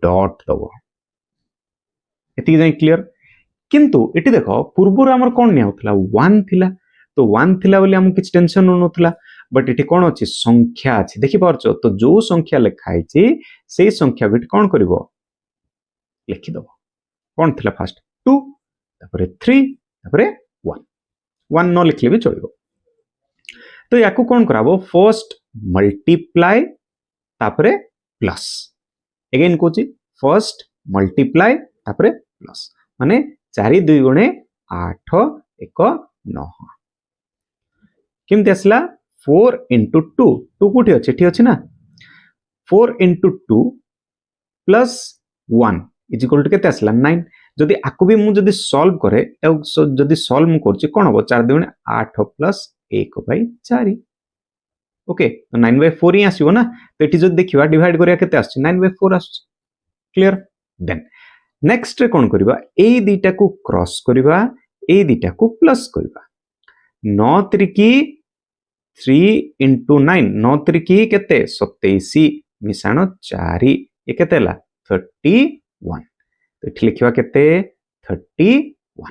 dot दबो एति जाई क्लियर किंतु एटी देखो पूर्वर हमर कोन निया होतला 1 थिला तो 1 थिला बोली हम किछ टेंशन नथला बट एटी कोन अछि संख्या अछि देखि परछो तो जो संख्या लिखाइ छी सेही संख्या बिट कोन करबो लिखि दबो कोन थिला फर्स्ट 2 तापरे 3 तापरे 1 1 न लिखले भी चलिबो तो याकू कोन कराबो फर्स्ट मल्टीप्लाई तापरे plus again Kochi first multiply तापरे प्लस माने 4 2 गुणे 8 1 9 किमते असला 4 into 2 2 कोठी अछि एठी अछि ना 4 into 2 plus 1 is equal to केते असला 9 जदि आकु भी मु जदि सॉल्व करे जदि सॉल्व मु करछि कोन हो 4 2 8 plus 1 by 4 ओके तो 9 by 4 ही आसीबो ना तो एठी जदि देखिबा डिवाइड करिया केते आछि 9 by 4 आछि क्लियर देन नेक्स्ट रे कोन करबा ए दुईटा को क्रॉस करबा ए दुईटा को प्लस करबा 9 त्रिकी 3 into 9 9 त्रिकी केते 27 मिसाण 4 ए केते ला 31 तो एठी लिखिबा केते 31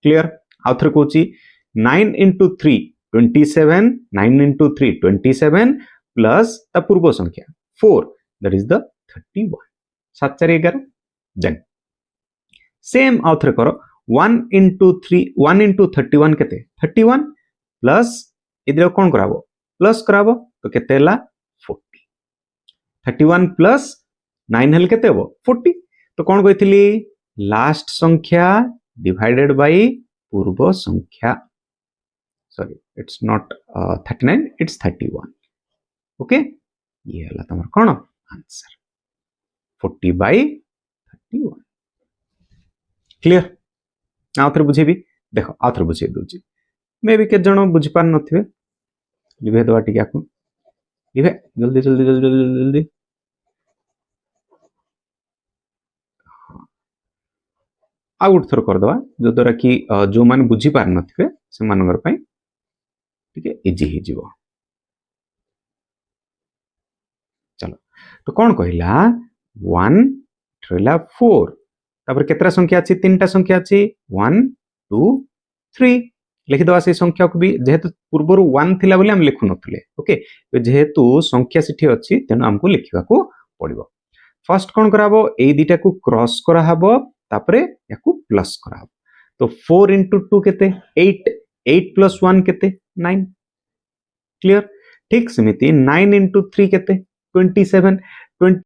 क्लियर आउथर कोची 9 into 3 27 9 into 3 27 प्लस ता पूर्व संख्या 4 that is the 31 7 4 11 then same आउथर करो 1 into 3 1 into 31 केते 31 प्लस इधर कोन कराबो प्लस कराबो तो केते ला 40 31 प्लस 9 हल केते हो 40 तो कोन कहितली लास्ट संख्या डिवाइडेड बाय पूर्व संख्या sorry it's not 39 it's 31 okay ये हला तमर कोन आंसर 40 by 31 क्लियर आउथर बुझेबी देखो आउथर बुझे दोची मे भी के जण बुझ पार नथिबे लिभे दवा टिका को लिभे जल्दी जल्दी जल्दी जल्दी जल्दी आउट थर कर दवा जो द्वारा कि जो मान बुझी पार नथिबे से मानकर पई ठीक है इजी ही जीवो चलो तो कौन कहला 1 ट्रेला 4 तापर केतरा संख्या अछि तीनटा संख्या अछि 1 2 3 लिखि दवा से संख्या को भी जेहेतु पूर्वर 1 थिला बोली हम लिखु नथले ओके तो जेहेतु संख्या सिठी अछि तेनु हमको लिखिबा को पड़िबो फर्स्ट कोन कराबो ए दुईटा को क्रॉस करा हबो तापरे याकू प्लस करा हबो तो 4 into 2 केते 8 8 plus 1 केते 9 क्लियर ठीक समिति 9 into 3 केते 27